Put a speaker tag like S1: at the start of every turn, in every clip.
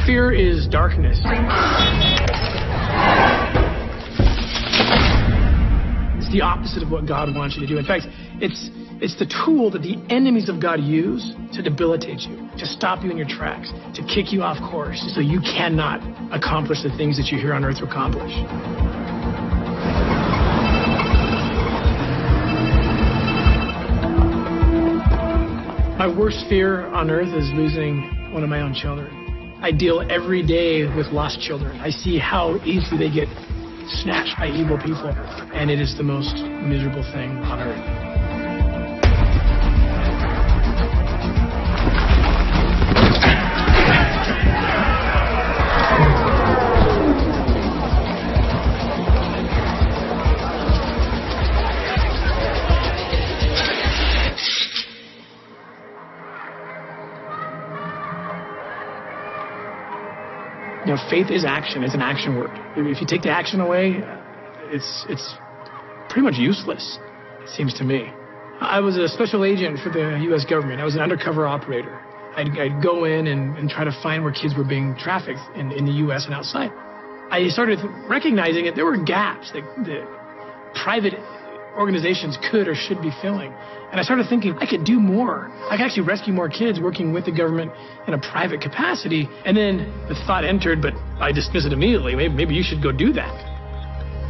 S1: Fear is darkness. It's the opposite of what God wants you to do. In fact, it's the tool that the enemies of God use to debilitate you, to stop you in your tracks, to kick you off course, so you cannot accomplish the things that you're here on earth to accomplish. My worst fear on earth is losing one of my own children. I deal every day with lost children. I see how easily they get snatched by evil people, and it is the most miserable thing on earth. You know, faith is action. It's an action word. If you take the action away, it's pretty much useless, it seems to me. I was a special agent for the U.S. government. I was an undercover operator. I'd go in and try to find where kids were being trafficked in the U.S. and outside. I started recognizing that there were gaps that private organizations could or should be filling. And I started thinking, I could do more. I could actually rescue more kids working with the government in a private capacity. And then the thought entered, but I dismissed it immediately. Maybe you should go do that.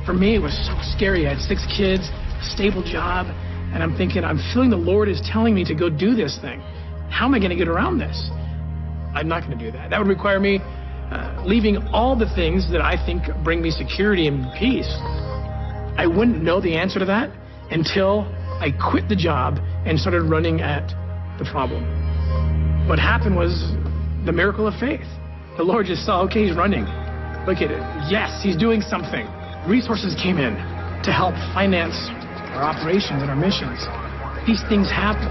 S1: For me, it was so scary. I had 6 kids, a stable job, and I'm thinking, I'm feeling the Lord is telling me to go do this thing. How am I going to get around this? I'm not going to do that. That would require me leaving all the things that I think bring me security and peace. I wouldn't know the answer to that until I quit the job and started running at the problem. What happened was the miracle of faith. The Lord just saw, okay, he's running. Look at it. Yes, he's doing something. Resources came in to help finance our operations and our missions. These things happened,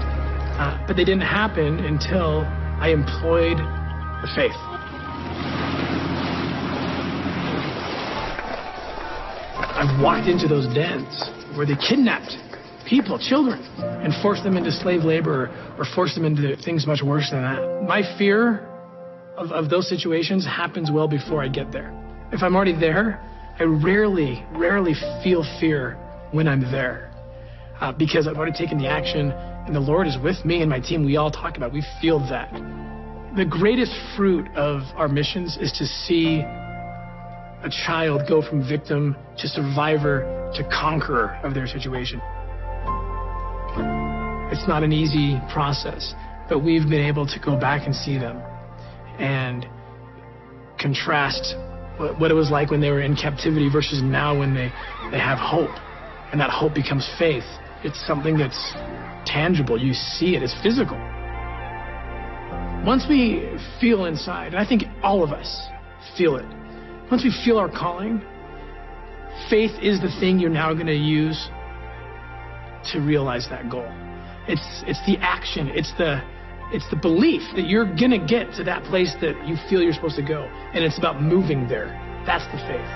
S1: but they didn't happen until I employed the faith. I've walked into those dens where they kidnapped people, children, and forced them into slave labor or forced them into things much worse than that. My fear of those situations happens well before I get there. If I'm already there, I rarely feel fear when I'm there because I've already taken the action and the Lord is with me and my team. We all talk about it. We feel that. The greatest fruit of our missions is to see a child go from victim to survivor to conqueror of their situation. It's not an easy process, but we've been able to go back and see them and contrast what it was like when they were in captivity versus now when they have hope. And that hope becomes faith. It's something that's tangible. You see it. It's physical. Once we feel inside, and I think all of us feel it, once we feel our calling, faith is the thing you're now going to use to realize that goal. It's the action. It's the belief that you're going to get to that place that you feel you're supposed to go. And it's about moving there. That's the faith.